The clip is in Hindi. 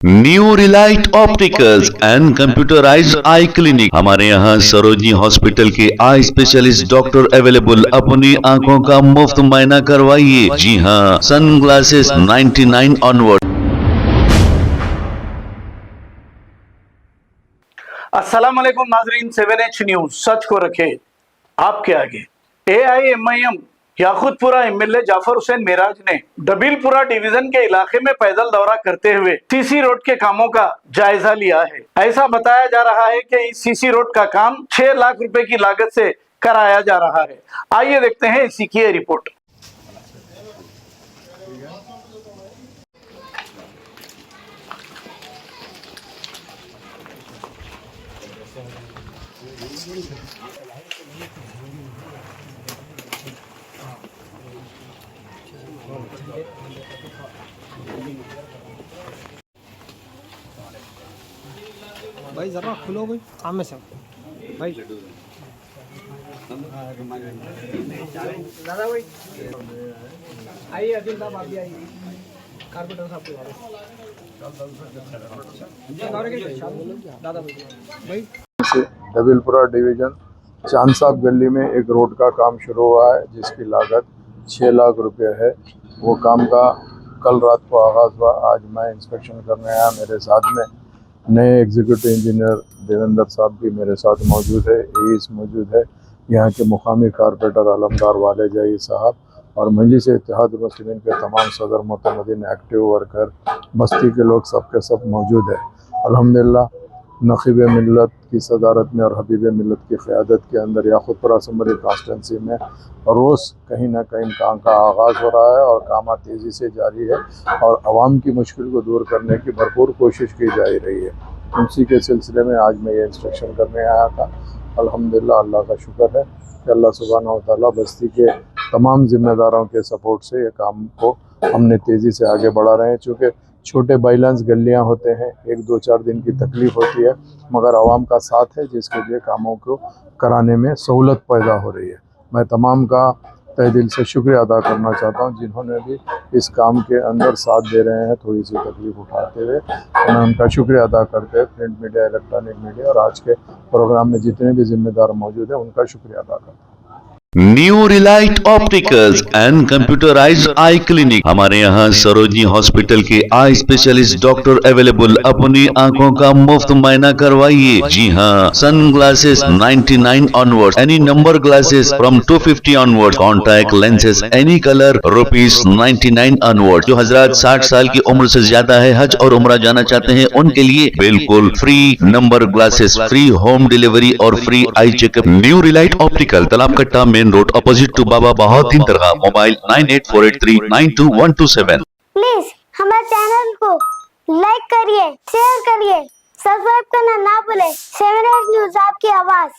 New Relight opticals and computerised I clinic. हमारे यहाँ सरोजनी हॉस्पिटल के आई स्पेशलिस्ट डॉक्टर अवेलेबल। अपनी आंखों का मुफ्त मुआयना करवाइए। जी हाँ, सन ग्लासेस 99 ऑनवर्ड। अस्सलाम वालेकुम नाजरीन, 7H न्यूज सच को रखे आपके आगे। AIMIM याकुतपुरा एमएलए जाफर हुसैन मेराज ने डबीलपुरा डिवीजन के इलाके में पैदल दौरा करते हुए सीसी रोड के कामों का जायजा लिया है। ऐसा बताया जा रहा है कि इस सीसी रोड का काम 6 लाख रुपए की लागत से कराया जा रहा है। आइए देखते हैं इसी की रिपोर्ट। भाई जरा खुलो भाई, सामने से भाई। दादा भाई आइए, अदिल साहब आप भी आइए, कारपेंटर साहब दादा भाई। डबीलपुरा डिवीजन चांद साहब गली में एक रोड का काम शुरू हुआ है जिसकी लागत 6 लाख रुपए है। वो काम का कल रात को आगाज़ हुआ। आज मैं इंस्पेक्शन करने आया, मेरे साथ में नए एग्जीक्यूटिव इंजीनियर देवेंद्र साहब भी मेरे साथ मौजूद है, एईस मौजूद है, यहाँ के मुकामी कारपेंटर अलमदार वाले जाई साहब और मजलिस इत्तेहाद मुस्लिमीन के तमाम सदर मुतमदीन, एक्टिव वर्कर, बस्ती के लोग सबके सब मौजूद है। अल्हम्दुलिल्लाह नखीब मिल्लत की सदारत में और हबीब मिल्लत की क़यादत के अंदर याकुतपुरा असम्बली कॉन्स्टिट्यूंसी में रोज़ कहीं ना कहीं काम का आगाज़ हो रहा है और काम तेज़ी से जारी है और आवाम की मुश्किल को दूर करने की भरपूर कोशिश की जा रही है। उसी के सिलसिले में आज मैं ये इंस्पेक्शन करने आया था। अल्हम्दुलिल्लाह अल्लाह का शुक्र है कि अल्लाह सुब्हानहू व तआला बस्ती के तमाम ज़िम्मेदारों के सपोर्ट से ये काम को हमने तेज़ी से आगे बढ़ा रहे हैं। चूँकि छोटे बाइलेंस गलियां होते हैं, 1-2-4 दिन की तकलीफ होती है, मगर आवाम का साथ है जिसके लिए कामों को कराने में सहूलत पैदा हो रही है। मैं तमाम का तहे दिल से शुक्रिया अदा करना चाहता हूं जिन्होंने भी इस काम के अंदर साथ दे रहे हैं, थोड़ी सी तकलीफ उठाते हुए। मैं उनका शुक्रिया अदा करते हुए प्रिंट मीडिया, इलेक्ट्रॉनिक मीडिया और आज के प्रोग्राम में जितने भी जिम्मेदार मौजूद हैं उनका शुक्रिया अदा करता हूँ। New Relight opticals and computerised I clinic. हमारे यहाँ सरोजनी हॉस्पिटल के आई स्पेशलिस्ट डॉक्टर अवेलेबल। अपनी आंखों का मुफ्त मुआयना करवाइए। जी हाँ, sun glasses 99 onward, any number glasses from 250 onward, contact lenses any colour ₹99 onward. जो हजरात 60 साल की उम्र से ज्यादा है, हज और उम्रा जाना चाहते हैं, उनके लिए बिल्कुल free number glasses, free home delivery और free eye checkup. New relight optical, Talab Katta, main road, opposite to Baba Bahauddin dargah. Mobile 9848392127। Please हमारे चैनल को लाइक करिए, शेयर करिए, सब्सक्राइब करना ना भूले। 7H न्यूज आपकी आवाज।